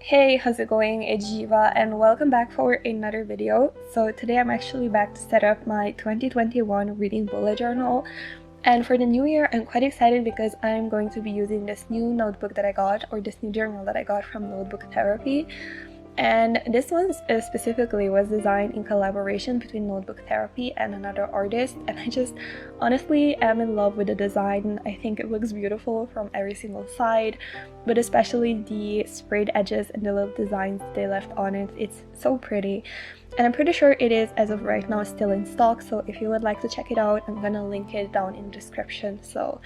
Hey, how's it going? It's Ziva and welcome back for another video. So today I'm actually back to set up my 2021 reading bullet journal. And for the new year, I'm quite excited because I'm going to be using this new notebook that I got, or this new journal that I got from Notebook Therapy. And this one specifically was designed in collaboration between Notebook Therapy and another artist, and I just honestly am in love with the design. I think it looks beautiful from every single side, but especially the sprayed edges and the little designs they left on it. It's so pretty, and I'm pretty sure it is, as of right now, still in stock, so if you would like to check it out, I'm gonna link it down in the description. So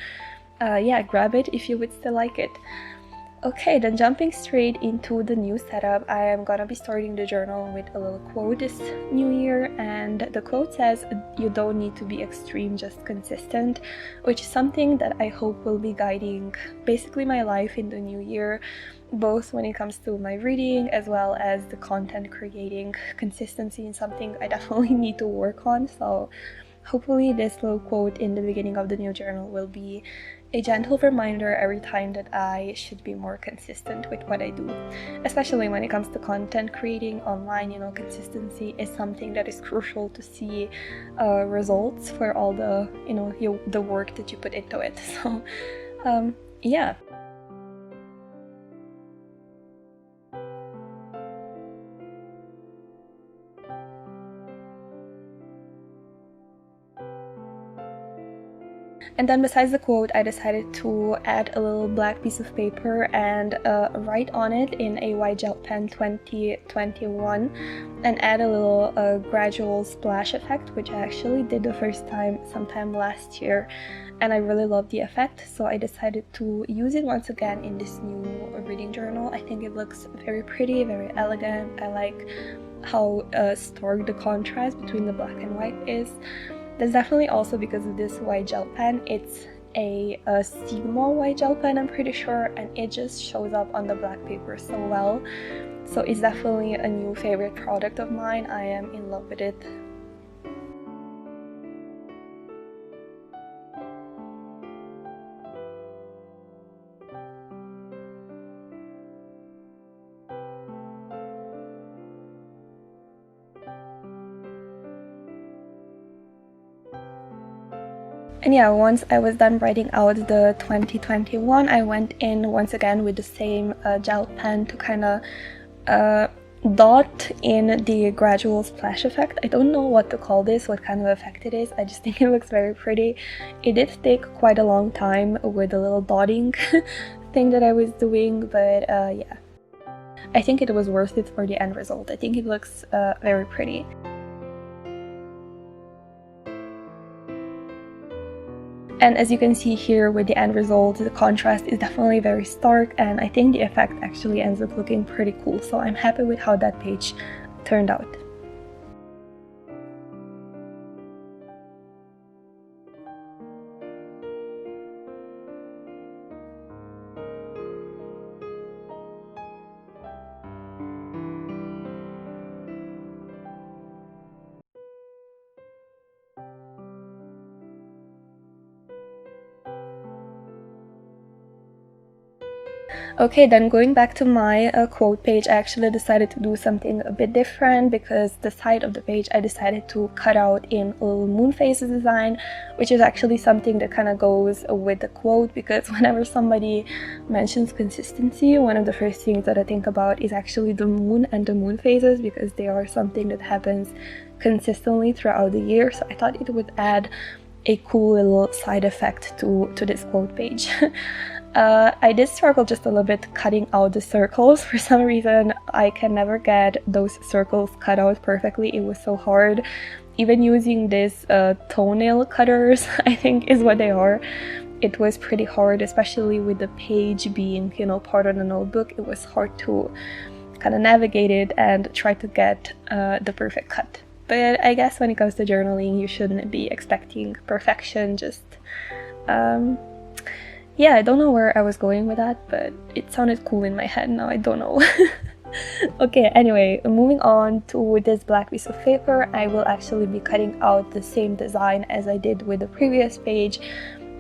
yeah, grab it if you would still like it. Okay, then jumping straight into the new setup, I am gonna be starting the journal with a little quote this new year, and the quote says, "You don't need to be extreme, just consistent," which is something that I hope will be guiding basically my life in the new year, both when it comes to my reading as well as the content creating. Consistency is something I definitely need to work on, so hopefully this little quote in the beginning of the new journal will be a gentle reminder every time that I should be more consistent with what I do, especially when it comes to content creating online. You know, consistency is something that is crucial to see results for all the, the work that you put into it. So yeah. And then besides the quote, I decided to add a little black piece of paper and write on it in a white gel pen 2021 and add a little gradual splash effect, which I actually did the first time sometime last year, and I really love the effect, so I decided to use it once again in this new reading journal. I think it looks very pretty, very elegant. I like how stark the contrast between the black and white is. That's definitely also because of this white gel pen. It's a signo white gel pen, I'm pretty sure, and it just shows up on the black paper so well. So it's definitely a new favorite product of mine. I am in love with it. And yeah, once I was done writing out the 2021, I went in once again with the same gel pen to kind of dot in the gradual splash effect. I don't know what to call this, what kind of effect it is. I just think it looks very pretty. It did take quite a long time with the little dotting thing that I was doing, but yeah, I think it was worth it for the end result. I think it looks very pretty. And as you can see here with the end result, the contrast is definitely very stark, and I think the effect actually ends up looking pretty cool. So I'm happy with how that page turned out. Okay, then going back to my quote page, I actually decided to do something a bit different, because the side of the page I decided to cut out in a little moon phases design, which is actually something that kind of goes with the quote, because whenever somebody mentions consistency, one of the first things that I think about is actually the moon and the moon phases, because they are something that happens consistently throughout the year. So I thought it would add a cool little side effect to this quote page. I did struggle just a little bit cutting out the circles. For some reason, I can never get those circles cut out perfectly. It was so hard. Even using these toenail cutters, I think is what they are, it was pretty hard, especially with the page being, part of the notebook. It was hard to kind of navigate it and try to get the perfect cut. But I guess when it comes to journaling, you shouldn't be expecting perfection. Just yeah, I don't know where I was going with that, but it sounded cool in my head. Now I don't know. Okay, anyway, moving on to this black piece of paper, I will actually be cutting out the same design as I did with the previous page,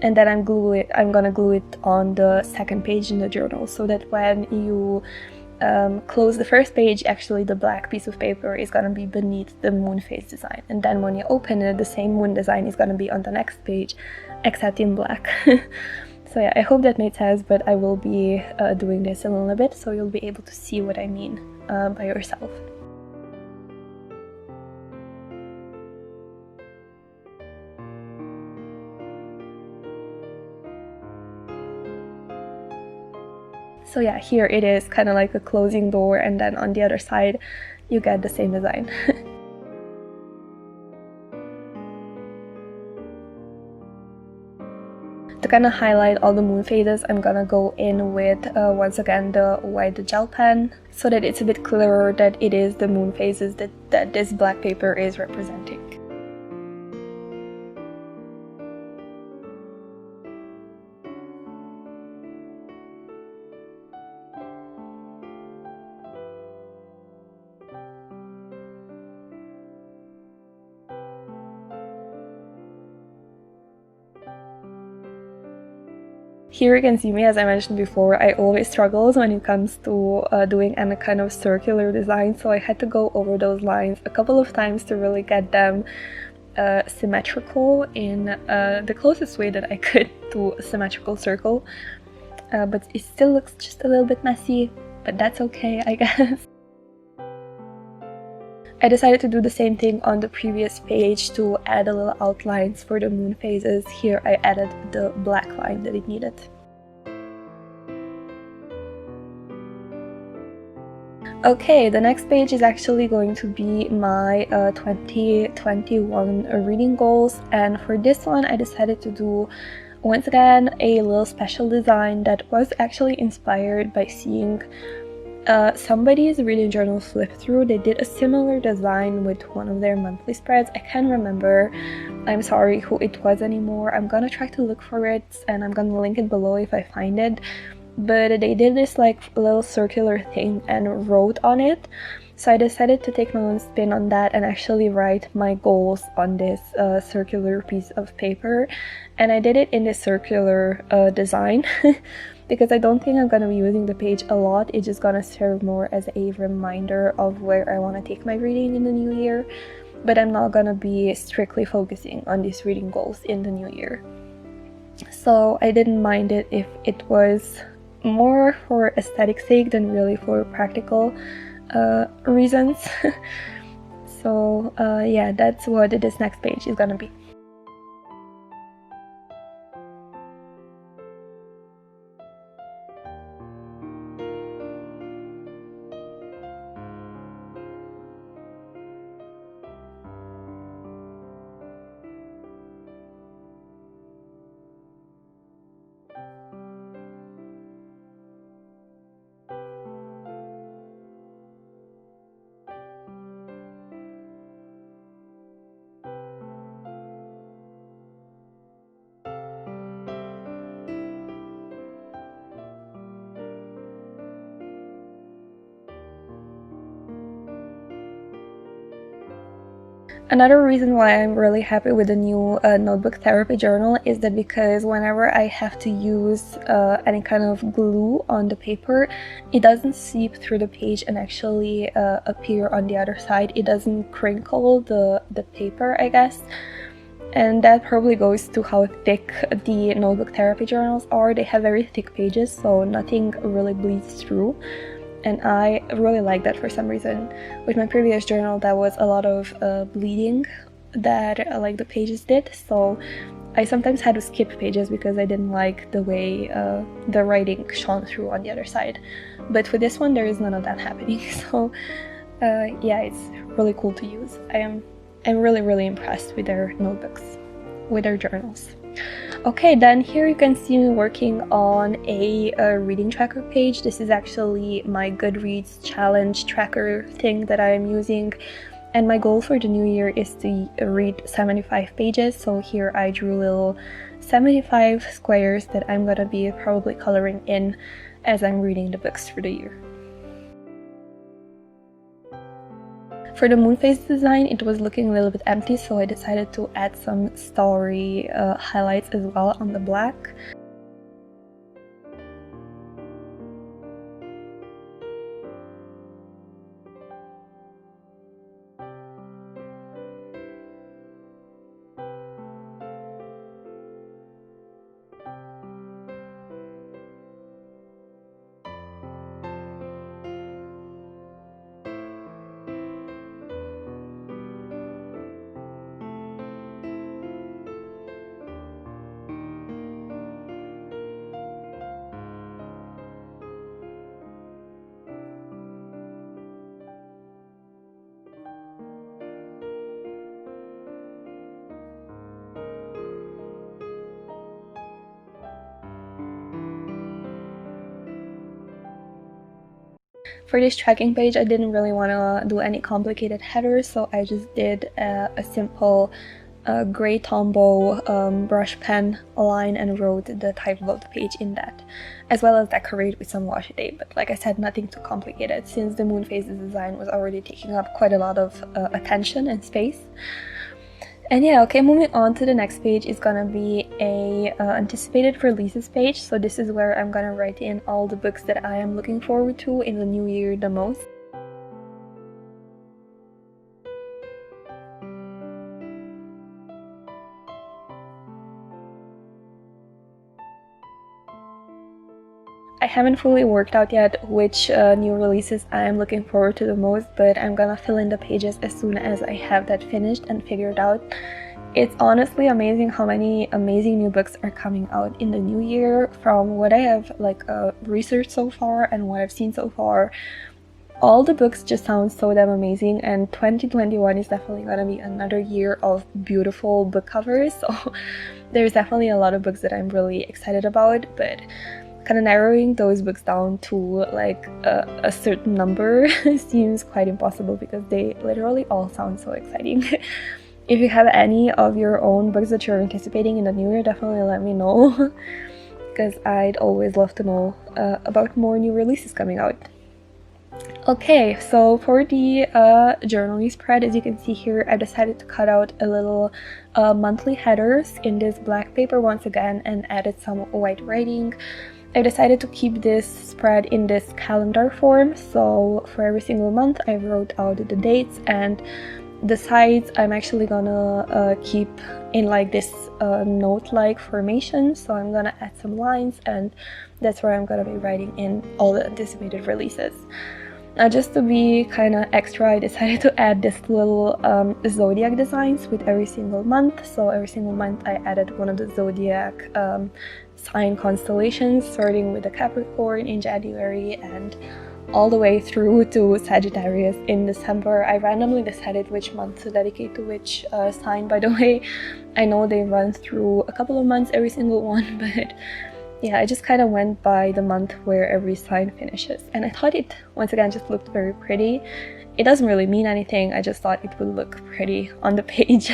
and then I'm gonna glue it on the second page in the journal, so that when you close the first page, actually the black piece of paper is gonna be beneath the moon phase design, and then when you open it, the same moon design is gonna be on the next page, except in black. So yeah, I hope that made sense, but I will be doing this a little bit, so you'll be able to see what I mean by yourself. So yeah, here it is kind of like a closing door, and then on the other side you get the same design. To kind of highlight all the moon phases, I'm gonna go in with once again the white gel pen, so that it's a bit clearer that it is the moon phases that this black paper is representing. Here you can see me, as I mentioned before, I always struggle when it comes to doing any kind of circular design, so I had to go over those lines a couple of times to really get them symmetrical in the closest way that I could to a symmetrical circle. But it still looks just a little bit messy, but that's okay, I guess. I decided to do the same thing on the previous page to add a little outlines for the moon phases. Here I added the black line that it needed. Okay, the next page is actually going to be my 2021 reading goals, and for this one I decided to do once again a little special design that was actually inspired by seeing somebody's reading journal flip through. They did a similar design with one of their monthly spreads. I can't remember, I'm sorry, who it was anymore. I'm gonna try to look for it and I'm gonna link it below if I find it. But they did this like little circular thing and wrote on it. So I decided to take my own spin on that and actually write my goals on this circular piece of paper. And I did it in this circular design. Because I don't think I'm gonna be using the page a lot. It's just gonna serve more as a reminder of where I want to take my reading in the new year, but I'm not gonna be strictly focusing on these reading goals in the new year. So I didn't mind it if it was more for aesthetic sake than really for practical reasons. So yeah, that's what this next page is gonna be. Another reason why I'm really happy with the new notebook therapy journal is that because whenever I have to use any kind of glue on the paper, it doesn't seep through the page and actually appear on the other side. It doesn't crinkle the paper, I guess. And that probably goes to how thick the notebook therapy journals are. They have very thick pages, so nothing really bleeds through. And I really like that for some reason. With my previous journal, there was a lot of bleeding that like the pages did, so I sometimes had to skip pages because I didn't like the way the writing shone through on the other side. But with this one, there is none of that happening, so yeah, it's really cool to use. I'm really impressed with their notebooks, with their journals. Okay, then here you can see me working on a reading tracker page. This is actually my Goodreads challenge tracker thing that I am using, and my goal for the new year is to read 75 pages. So here I drew little 75 squares that I'm gonna be probably coloring in as I'm reading the books through the year. For the moon phase design, it was looking a little bit empty, so I decided to add some starry highlights as well on the black. For this tracking page, I didn't really want to do any complicated headers, so I just did a simple gray tombow brush pen line and wrote the title of the page in that, as well as decorate with some washi tape. But like I said, nothing too complicated since the moon phases design was already taking up quite a lot of attention and space. And yeah, okay, moving on to the next page is gonna be a anticipated releases page. So this is where I'm gonna write in all the books that I am looking forward to in the new year the most. I haven't fully worked out yet which new releases I am looking forward to the most, but I'm gonna fill in the pages as soon as I have that finished and figured out. It's honestly amazing how many amazing new books are coming out in the new year. From what I have researched so far and what I've seen so far, all the books just sound so damn amazing, and 2021 is definitely gonna be another year of beautiful book covers, so there's definitely a lot of books that I'm really excited about, but kind of narrowing those books down to like a certain number seems quite impossible because they literally all sound so exciting. If you have any of your own books that you're anticipating in the new year, definitely let me know because I'd always love to know about more new releases coming out. Okay, so for the journaling spread, as you can see here, I decided to cut out a little monthly headers in this black paper once again and added some white writing. I decided to keep this spread in this calendar form, so for every single month I wrote out the dates, and the sides I'm actually gonna keep in like this note-like formation, so I'm gonna add some lines, and that's where I'm gonna be writing in all the anticipated releases. Now, just to be kind of extra, I decided to add this little zodiac designs with every single month. So every single month I added one of the zodiac sign constellations, starting with the Capricorn in January and all the way through to Sagittarius in December. I randomly decided which month to dedicate to which sign, by the way. I know they run through a couple of months, every single one, but yeah, I just kind of went by the month where every sign finishes, and I thought it, once again, just looked very pretty. It doesn't really mean anything, I just thought it would look pretty on the page.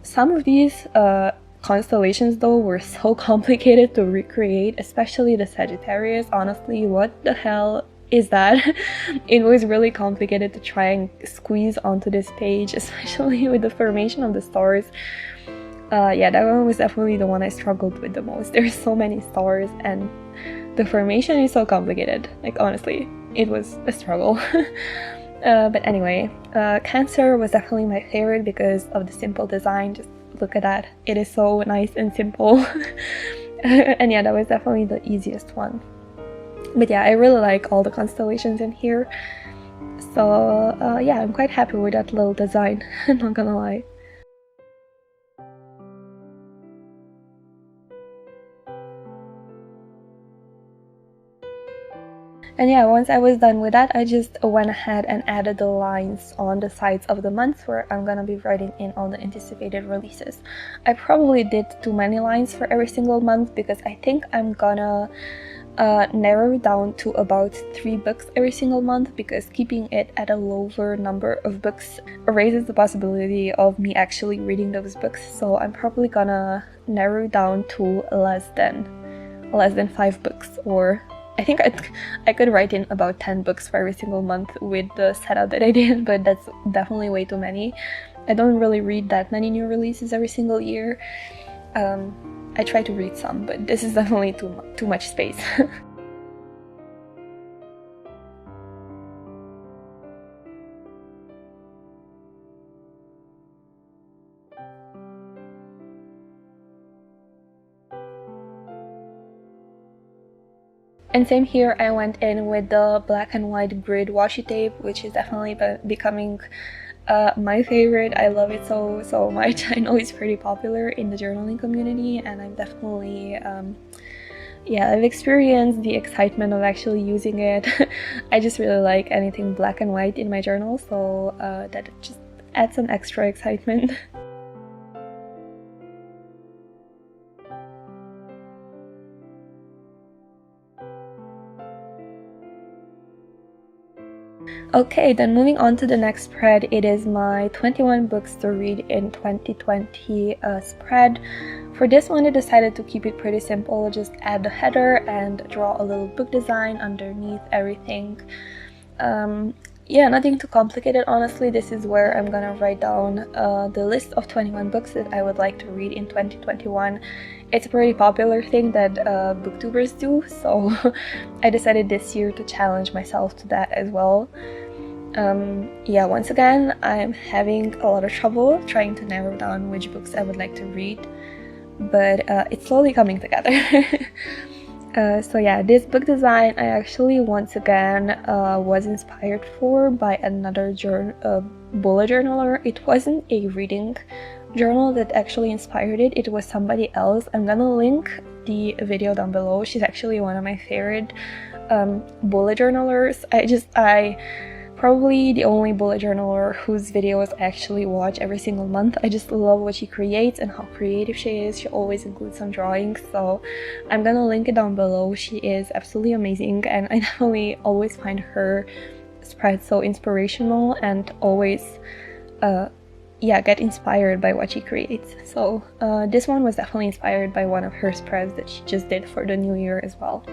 Some of these constellations though were so complicated to recreate, especially the Sagittarius. Honestly, what the hell is that? It was really complicated to try and squeeze onto this page, especially with the formation of the stars. Yeah, that one was definitely the one I struggled with the most. There's so many stars and the formation is so complicated. Like, honestly, it was a struggle. But anyway, Cancer was definitely my favorite because of the simple design. Just look at that, it is so nice and simple. And yeah, that was definitely the easiest one. But yeah, I really like all the constellations in here, so yeah, I'm quite happy with that little design. I'm not gonna lie. And yeah, once I was done with that, I just went ahead and added the lines on the sides of the months where I'm gonna be writing in all the anticipated releases. I probably did too many lines for every single month because I think I'm gonna narrow it down to about 3 books every single month, because keeping it at a lower number of books raises the possibility of me actually reading those books. So I'm probably gonna narrow it down to less than 5 books, or I think I could write in about 10 books for every single month with the setup that I did, but that's definitely way too many. I don't really read that many new releases every single year. I try to read some, but this is definitely too much space. And same here, I went in with the black and white grid washi tape, which is definitely becoming my favorite. I love it so much. I know it's pretty popular in the journaling community, and I'm definitely yeah, I've experienced the excitement of actually using it. I just really like anything black and white in my journal, so that just adds some extra excitement. Okay, then moving on to the next spread, it is my 21 books to read in 2020 spread. For this one, I decided to keep it pretty simple, just add the header and draw a little book design underneath everything. Yeah, nothing too complicated, honestly. This is where I'm gonna write down the list of 21 books that I would like to read in 2021. It's a pretty popular thing that booktubers do, so I decided this year to challenge myself to that as well. Yeah, once again, I'm having a lot of trouble trying to narrow down which books I would like to read, but it's slowly coming together. So yeah, this book design I actually once again was inspired for by another bullet journaler. It wasn't a reading journal that actually inspired it, it was somebody else. I'm gonna link the video down below. She's actually one of my favorite bullet journalers. I probably the only bullet journaler whose videos I actually watch every single month. I just love what she creates and how creative she is. She always includes some drawings, so I'm gonna link it down below. She is absolutely amazing, and I definitely always find her spreads so inspirational and always yeah, get inspired by what she creates. So this one was definitely inspired by one of her spreads that she just did for the new year as well.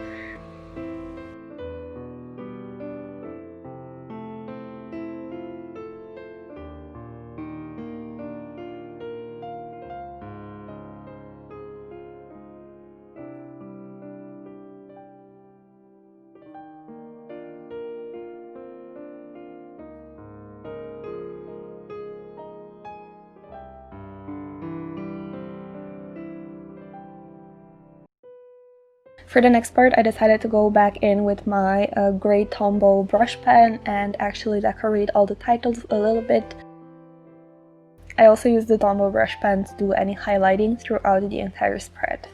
For the next part, I decided to go back in with my gray tombow brush pen and actually decorate all the titles a little bit. I also used the tombow brush pen to do any highlighting throughout the entire spread.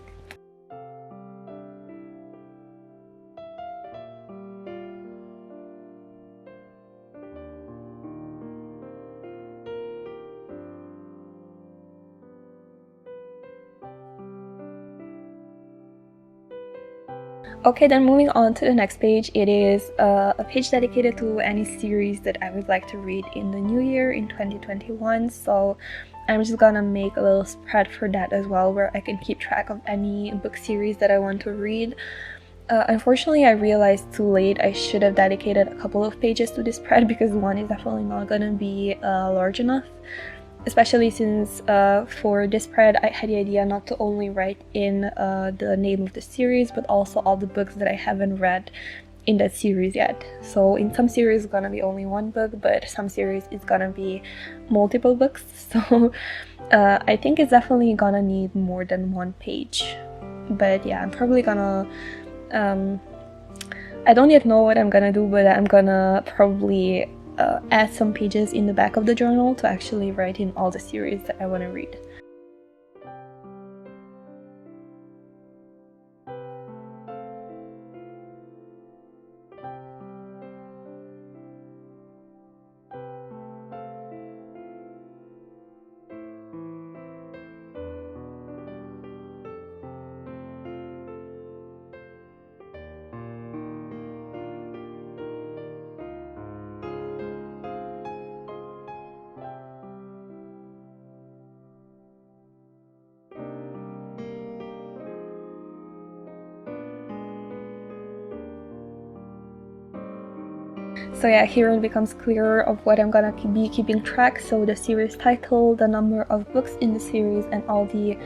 Okay, then moving on to the next page, it is a page dedicated to any series that I would like to read in the new year in 2021. So I'm just gonna make a little spread for that as well, where I can keep track of any book series that I want to read. Unfortunately, I realized too late I should have dedicated a couple of pages to this spread because one is definitely not gonna be large enough. Especially since for this spread I had the idea not to only write in the name of the series, but also all the books that I haven't read in that series yet. So in some series it's gonna be only one book, but some series it's gonna be multiple books. So I think it's definitely gonna need more than one page. But yeah, I'm probably gonna I don't yet know what I'm gonna do, but I'm gonna probably add some pages in the back of the journal to actually write in all the series that I want to read. So yeah, here it becomes clearer of what I'm gonna be keeping track. So the series title, the number of books in the series, and all the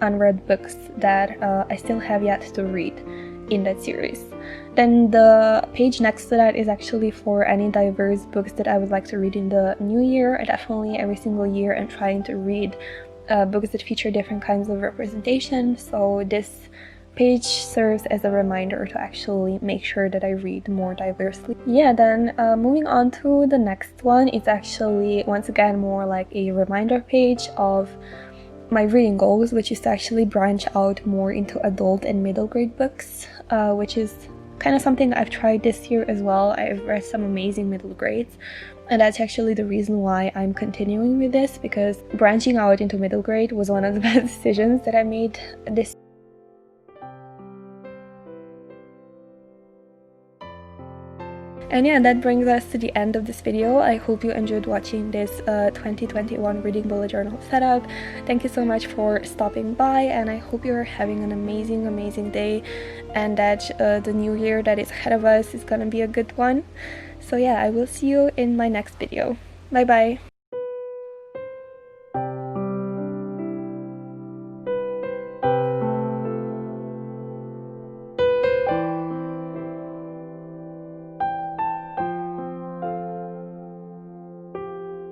unread books that I still have yet to read in that series. Then the page next to that is actually for any diverse books that I would like to read in the new year. I definitely every single year am trying to read books that feature different kinds of representation. So this page serves as a reminder to actually make sure that I read more diversely. Yeah, then moving on to the next one, it's actually once again more like a reminder page of my reading goals, which is to actually branch out more into adult and middle grade books, which is kind of something I've tried this year as well. I've read some amazing middle grades, and that's actually the reason why I'm continuing with this, because branching out into middle grade was one of the best decisions that I made this. And yeah, that brings us to the end of this video. I hope you enjoyed watching this 2021 reading bullet journal setup. Thank you so much for stopping by, and I hope you're having an amazing day, and that the new year that is ahead of us is gonna be a good one. So yeah, I will see you in my next video. Bye bye!